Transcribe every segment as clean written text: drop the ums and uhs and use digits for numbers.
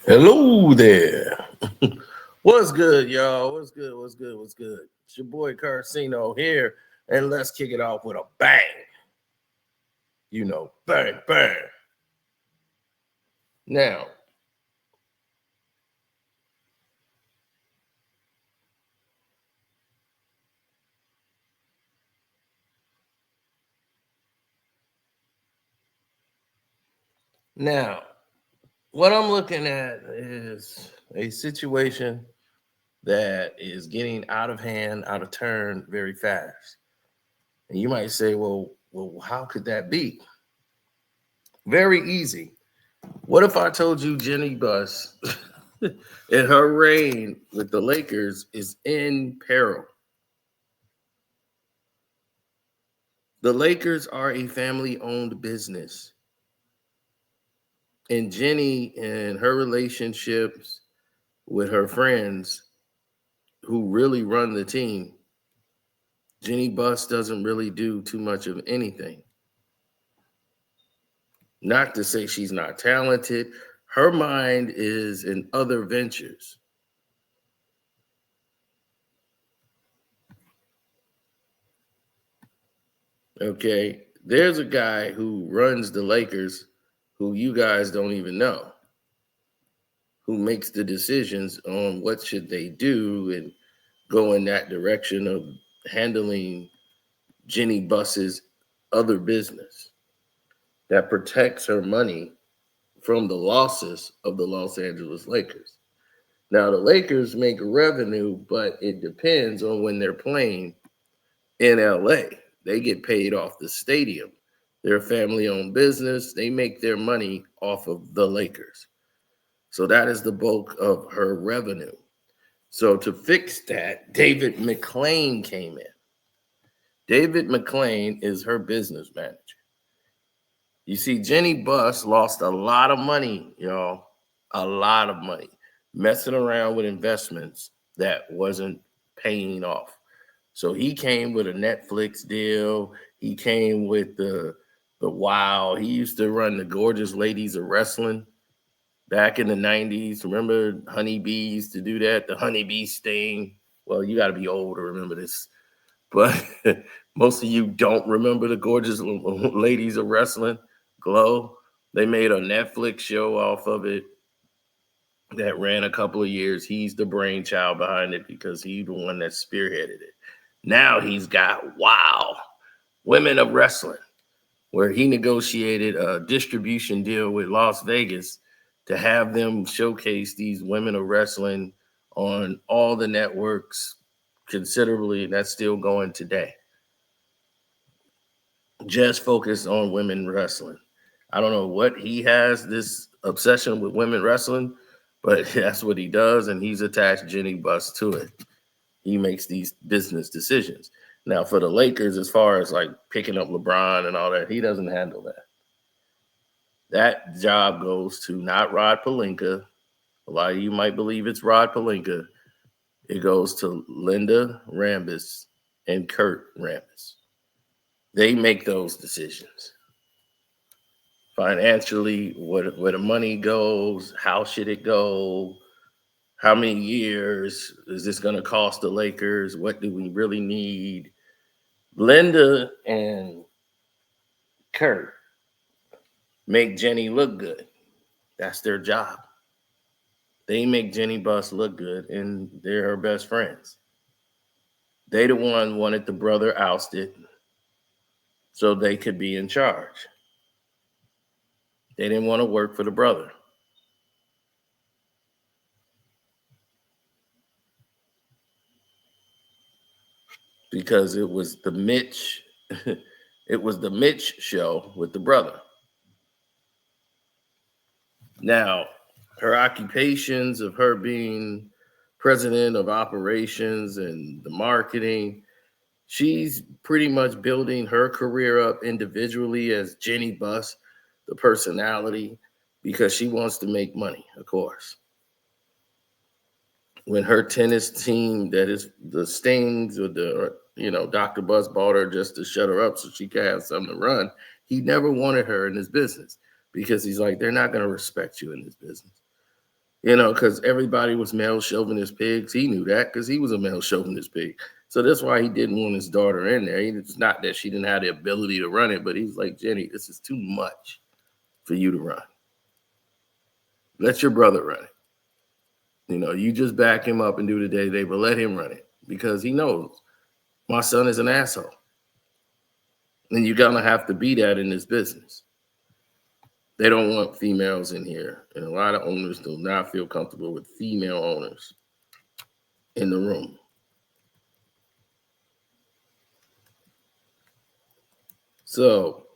Hello there. What's good, y'all? What's good? What's good? What's good? It's your boy Carcino here, and let's kick it off with a bang. Bang, bang. Now, now, what I'm looking at is a situation that is getting out of hand, out of turn very fast. And you might say, well, how could that be? Very easy. What if I told you Jeanie Buss and her reign with the Lakers is in peril? The Lakers are a family owned business. And Jenny and her relationships with her friends who really run the team, Jeanie Buss doesn't really do too much of anything. Not to say she's not talented, her mind is in other ventures. Okay. There's a guy who runs the Lakers who you guys don't even know, who makes the decisions on what should they do and go in that direction of handling Jeanie Buss's other business that protects her money from the losses of the Los Angeles Lakers. Now, the Lakers make revenue, but it depends on when they're playing in LA. They get paid off the stadium. They're a family owned business. They make their money off of the Lakers. So that is the bulk of her revenue. So to fix that, David McLean came in. David McLean is her business manager. You see, Jeanie Buss lost a lot of money, y'all, a lot of money, messing around with investments that wasn't paying off. So he came with a Netflix deal. He came with the Wow. He used to run the Gorgeous Ladies of Wrestling back in the 90s. Remember Honeybee used to do that, the Honeybee sting. Well, you got to be old to remember this. But most of you don't remember the Gorgeous Ladies of Wrestling, Glow. They made a Netflix show off of it that ran a couple of years. He's the brainchild behind it because he's the one that spearheaded it. Now he's got Wow, Women of Wrestling, where he negotiated a distribution deal with Las Vegas to have them showcase these women of wrestling on all the networks considerably, and that's still going today. Just focus on women wrestling. I don't know what he has this obsession with women wrestling, but that's what he does, and he's attached Jeanie Buss to it. He makes these business decisions. Now, for the Lakers, as far as like picking up LeBron and all that, he doesn't handle that. That job goes to not Rod Pelinka. A lot of you might believe it's Rod Pelinka. It goes to Linda Rambis and Kurt Rambis. They make those decisions. Financially, where the money goes, how should it go, how many years is this going to cost the Lakers, what do we really need. Linda and Kurt make Jenny look good. That's their job. They make Jeanie Buss look good, and they're her best friends. They the one wanted the brother ousted so they could be in charge. They didn't want to work for the brother. Because it was the Mitch, it was the Mitch show with the brother. Now, her occupations of her being president of operations and the marketing, she's pretty much building her career up individually as Jeanie Buss, the personality, because she wants to make money, of course. When her tennis team, that is the Stings or Dr. Buss bought her just to shut her up so she could have something to run, he never wanted her in his business because he's like, they're not going to respect you in this business. because everybody was male chauvinist pigs. He knew that because he was a male chauvinist pig. So that's why he didn't want his daughter in there. It's not that she didn't have the ability to run it, but he's like, Jenny, this is too much for you to run. Let your brother run it. You just back him up and do the day-to-day, but let him run it because he knows my son is an asshole. And you're going to have to be that in this business. They don't want females in here. And a lot of owners do not feel comfortable with female owners in the room. So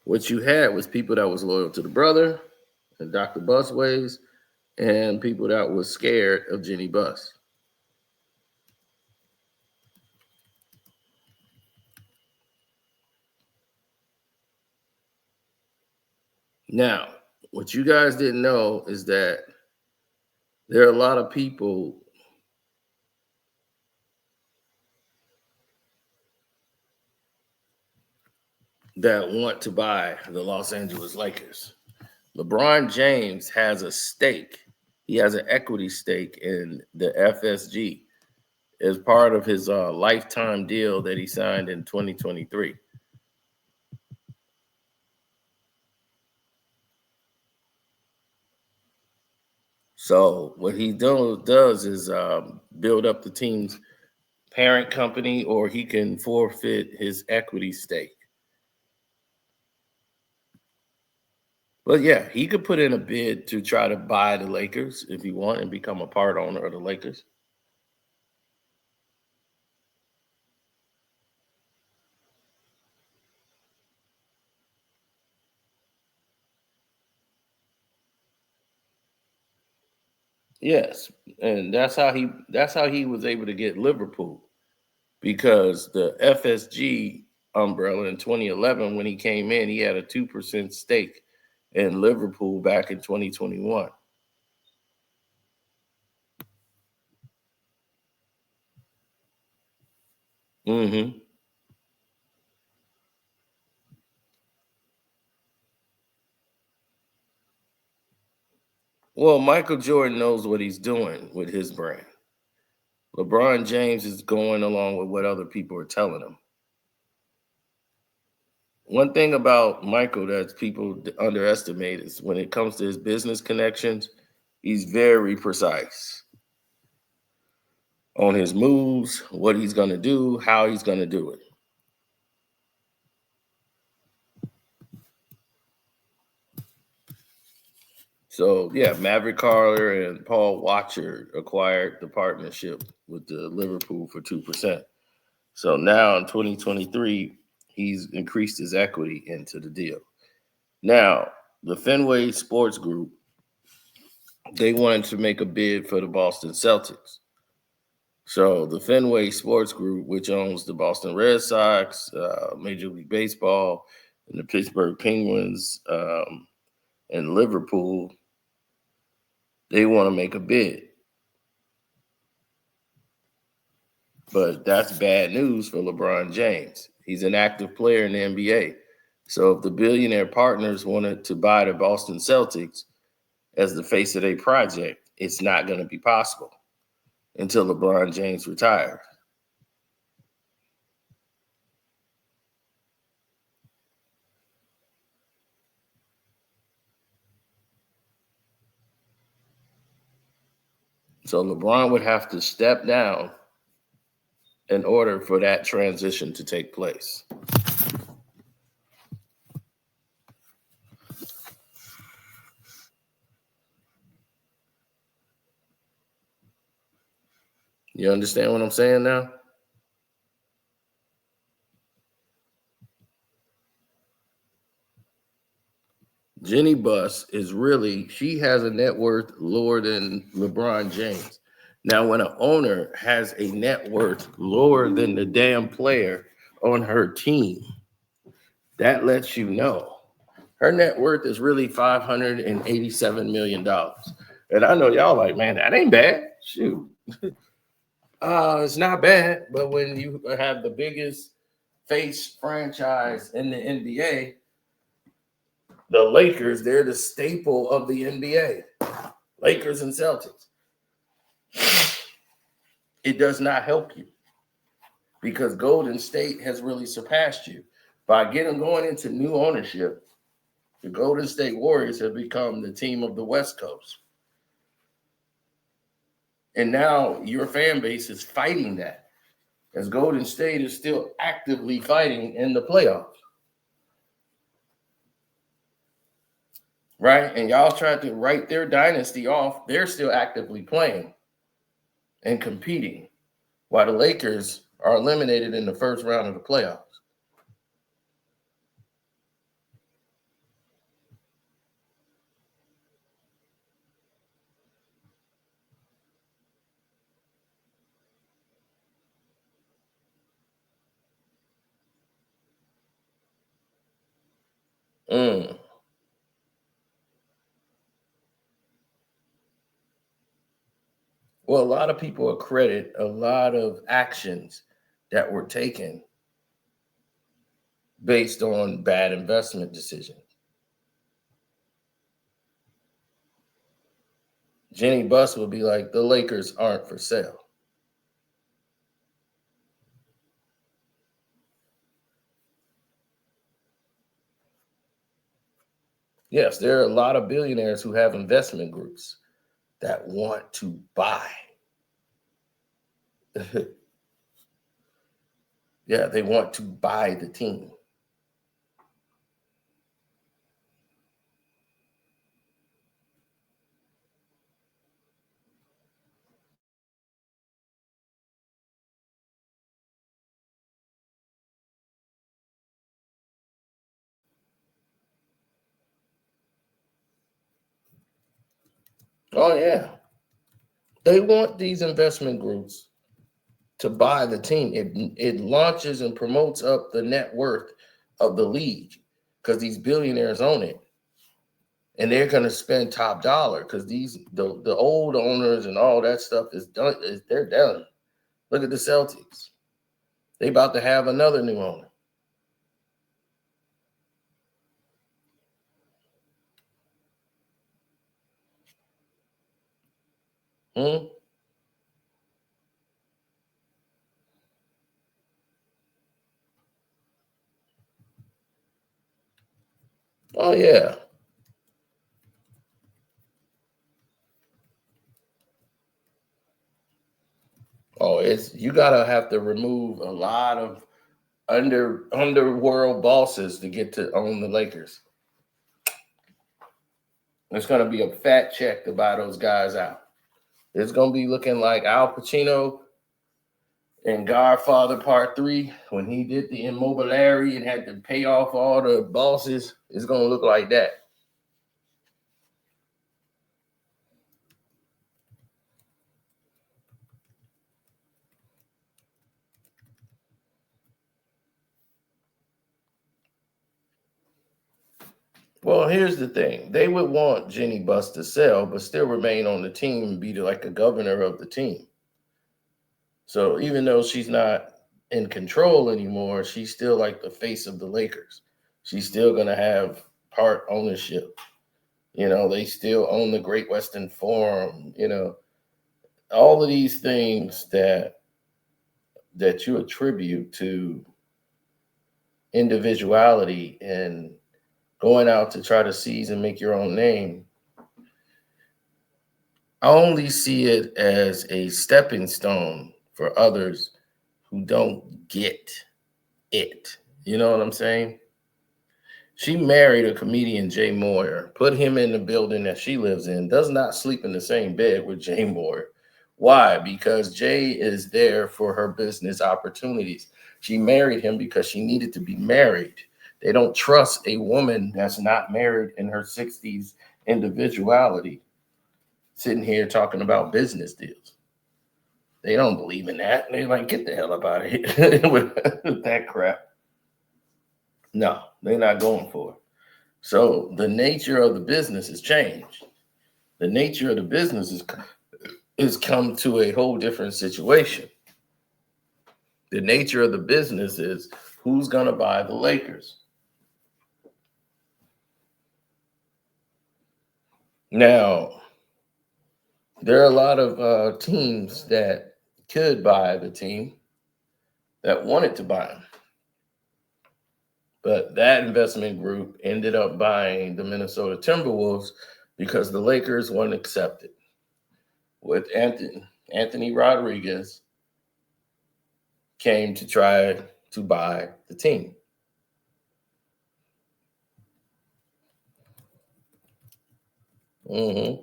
what you had was people that was loyal to the brother and Dr. Buss ways, and people that was scared of Jeanie Buss. Now, what you guys didn't know is that there are a lot of people that want to buy the Los Angeles Lakers. LeBron James has a stake. He has an equity stake in the FSG as part of his lifetime deal that he signed in 2023. So what he does is build up the team's parent company, or he can forfeit his equity stake. But yeah, he could put in a bid to try to buy the Lakers if he want and become a part owner of the Lakers. Yes, and that's how he was able to get Liverpool, because the FSG umbrella in 2011, when he came in, he had a 2% stake in Liverpool back in 2021. Mm-hmm. Well, Michael Jordan knows what he's doing with his brand. LeBron James is going along with what other people are telling him. One thing about Michael that people underestimate is when it comes to his business connections, he's very precise on his moves, what he's going to do, how he's going to do it. So, yeah, Maverick Carter and Paul Watcher acquired the partnership with the Liverpool for 2%. So now in 2023, he's increased his equity into the deal. Now, the Fenway Sports Group, they wanted to make a bid for the Boston Celtics. So the Fenway Sports Group, which owns the Boston Red Sox, Major League Baseball, and the Pittsburgh Penguins, and Liverpool, they want to make a bid. But that's bad news for LeBron James. He's an active player in the NBA. So if the billionaire partners wanted to buy the Boston Celtics as the face of their project, it's not going to be possible until LeBron James retires. So LeBron would have to step down in order for that transition to take place. You understand what I'm saying now? Jeanie Buss she has a net worth lower than LeBron James. Now, when an owner has a net worth lower than the damn player on her team, that lets you know her net worth is really $587 million. And I know y'all like, man, that ain't bad. Shoot. It's not bad, but when you have the biggest face franchise in the NBA, The Lakers, they're the staple of the NBA. Lakers and Celtics. It does not help you because Golden State has really surpassed you. By going into new ownership, the Golden State Warriors have become the team of the West Coast. And now your fan base is fighting that, as Golden State is still actively fighting in the playoffs. Right? And y'all tried to write their dynasty off. They're still actively playing and competing, while the Lakers are eliminated in the first round of the playoffs. Mm. Well, a lot of people accredit a lot of actions that were taken based on bad investment decisions. Jeanie Buss would be like, the Lakers aren't for sale. Yes, there are a lot of billionaires who have investment groups that want to buy. Yeah, they want to buy the team. Oh, yeah. They want these investment groups to buy the team. It launches and promotes up the net worth of the league because these billionaires own it. And they're going to spend top dollar because the old owners and all that stuff is done. They're done. Look at the Celtics. They about to have another new owner. Hmm? Oh, yeah. Oh, it's you gotta have to remove a lot of underworld bosses to get to own the Lakers. It's gonna be a fat check to buy those guys out. It's gonna be looking like Al Pacino in Godfather Part 3 when he did the immobiliary and had to pay off all the bosses. It's gonna look like that. Well, here's the thing. They would want Jeanie Buss to sell, but still remain on the team and be like a governor of the team. So even though she's not in control anymore, she's still like the face of the Lakers. She's still gonna have part ownership. They still own the Great Western Forum, all of these things that you attribute to individuality and going out to try to seize and make your own name. I only see it as a stepping stone for others who don't get it. You know what I'm saying? She married a comedian, Jay Moyer, put him in the building that she lives in, does not sleep in the same bed with Jay Moyer. Why? Because Jay is there for her business opportunities. She married him because she needed to be married. They don't trust a woman that's not married in her 60s individuality sitting here talking about business deals. They don't believe in that. They're like, get the hell up out of here with that crap. No, they're not going for it. So the nature of the business has changed. The nature of the business is come to a whole different situation. The nature of the business is who's going to buy the Lakers. Now, there are a lot of teams that could buy the team that wanted to buy him. But that investment group ended up buying the Minnesota Timberwolves because the Lakers wouldn't accept it. With Anthony Rodriguez came to try to buy the team. Hmm.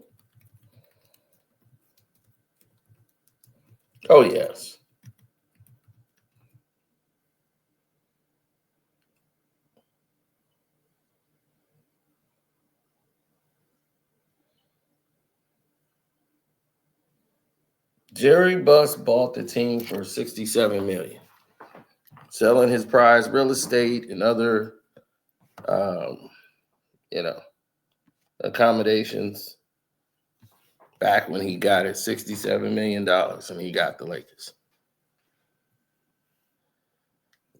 Oh, yes. Jerry Buss bought the team for 67 million, selling his prized real estate and other, um, you know, accommodations back when he got it $67 million and he got the Lakers.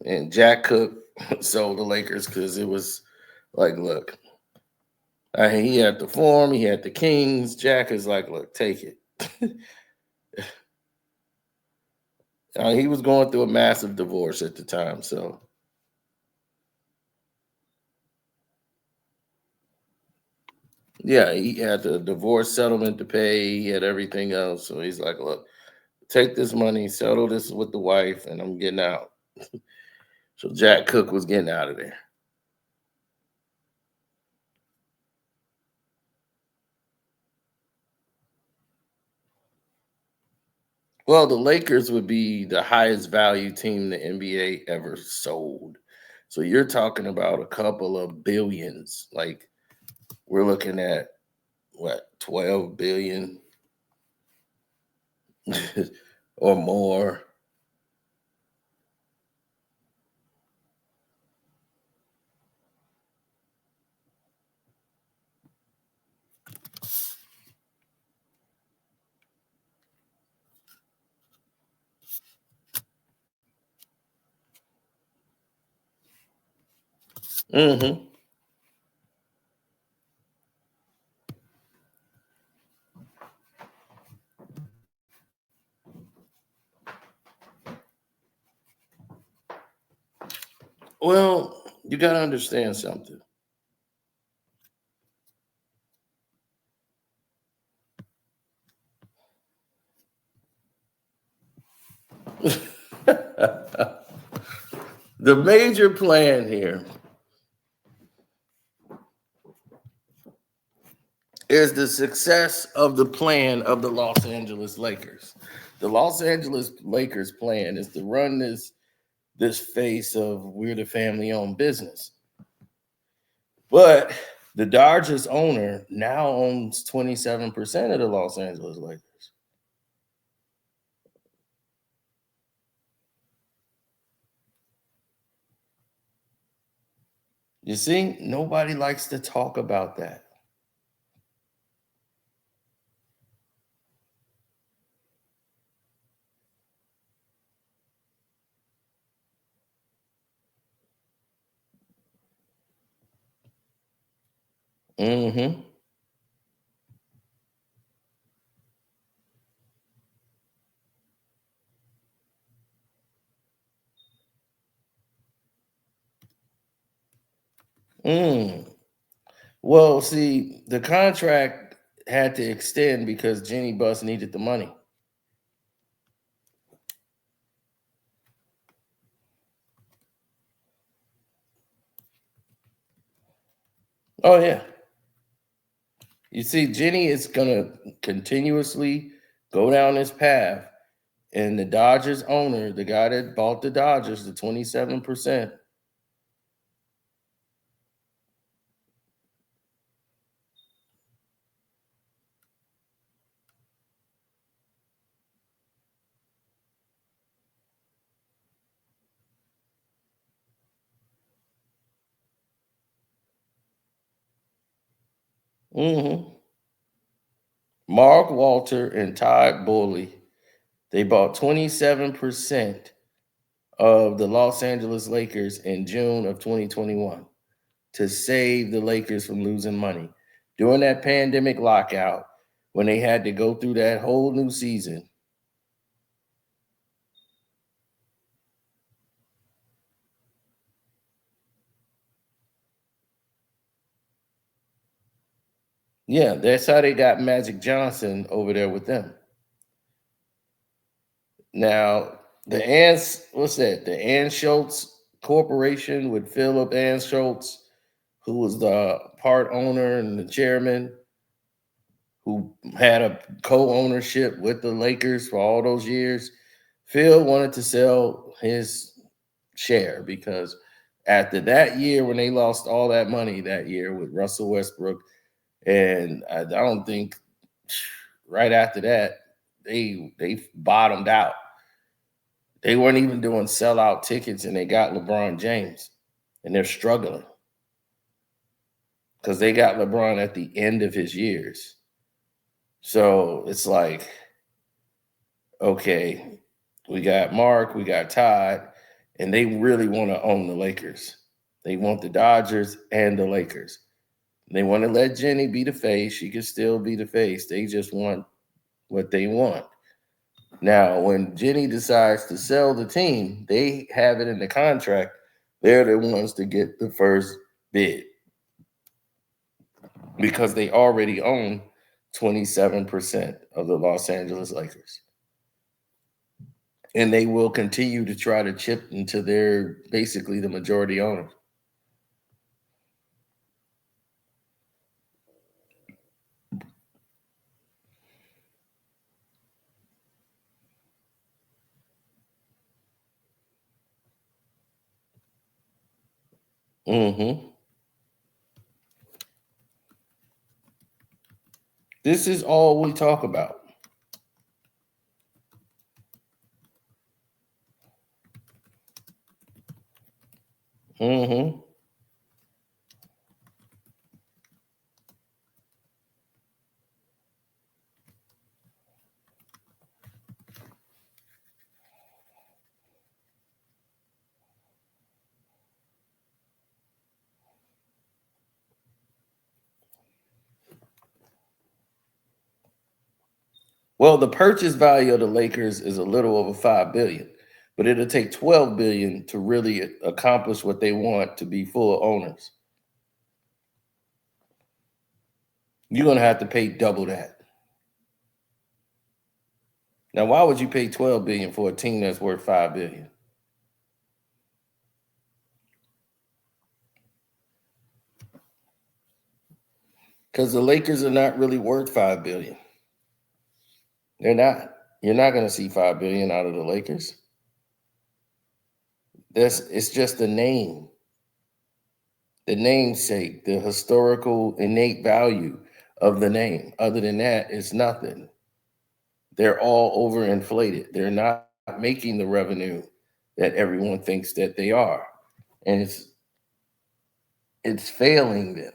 And Jack Cook sold the Lakers because it was like, look, he had the form, he had the Kings. Jack is like, look, take it. He was going through a massive divorce at the time, so yeah, he had the divorce settlement to pay. He had everything else, so he's like, look, take this money, settle this with the wife, and I'm getting out. So Jack Cook was getting out of there. Well, the Lakers would be the highest value team the NBA ever sold. So you're talking about a couple of billions. Like we're looking at what, 12 billion or more. Hmm. Well, you got to understand something. The major plan here is the success of the plan of the Los Angeles Lakers. The Los Angeles Lakers plan is to run this face of we're the family owned business. But the Dodgers owner now owns 27% of the Los Angeles Lakers. You see, nobody likes to talk about that. Mm-hmm. Mm. Well, see, the contract had to extend because Jeanie Buss needed the money. Oh yeah. You see, Jenny is gonna continuously go down this path, and the Dodgers owner, the guy that bought the Dodgers, the 27%. Hmm. Mark Walter and Todd Bowley, they bought 27% of the Los Angeles Lakers in June of 2021 to save the Lakers from losing money. during that pandemic lockout when they had to go through that whole new season. Yeah, that's how they got Magic Johnson over there with them. Now, the Ants, what's that? The Anschultz Corporation with Philip Anschultz, who was the part owner and the chairman, who had a co-ownership with the Lakers for all those years. Phil wanted to sell his share because after that year, when they lost all that money that year with Russell Westbrook, and I don't think right after that they bottomed out. They weren't even doing sellout tickets, and they got LeBron James, and they're struggling because they got LeBron at the end of his years. So it's like, okay, we got Mark, we got Todd, and they really want to own the Lakers. They want the Dodgers and the Lakers. They want to let Jeanie be the face. She can still be the face. They just want what they want. Now, when Jeanie decides to sell the team, they have it in the contract. They're the ones to get the first bid because they already own 27% of the Los Angeles Lakers. And they will continue to try to chip into their basically the majority owners. Mm-hmm. This is all we talk about. Mm-hmm. Well, the purchase value of the Lakers is a little over 5 billion, but it'll take 12 billion to really accomplish what they want to be full owners. You're gonna have to pay double that. Now, why would you pay 12 billion for a team that's worth 5 billion? Because the Lakers are not really worth 5 billion. They're not. You're not gonna see 5 billion out of the Lakers. It's just the name, the namesake, the historical innate value of the name. Other than that, it's nothing. They're all overinflated. They're not making the revenue that everyone thinks that they are. And it's failing them.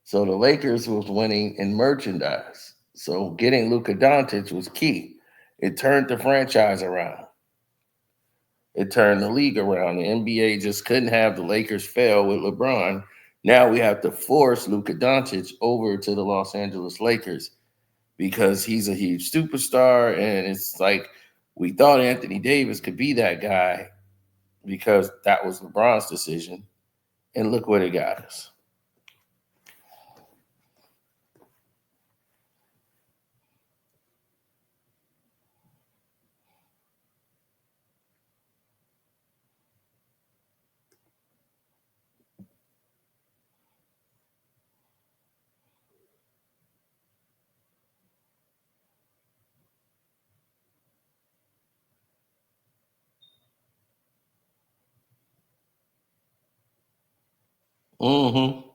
So the Lakers was winning in merchandise. So getting Luka Doncic was key. It turned the franchise around. It turned the league around. The NBA just couldn't have the Lakers fail with LeBron. Now we have to force Luka Doncic over to the Los Angeles Lakers because he's a huge superstar. And it's like we thought Anthony Davis could be that guy because that was LeBron's decision. And look what it got us. Mm-hmm.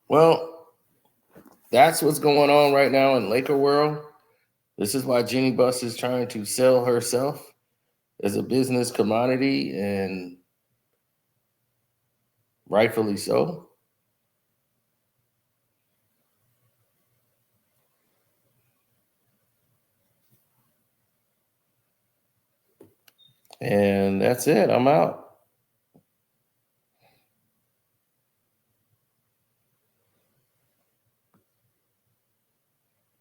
Well, that's what's going on right now in Laker world. This is why Jeanie Buss is trying to sell herself as a business commodity, and rightfully so. And that's it. I'm out.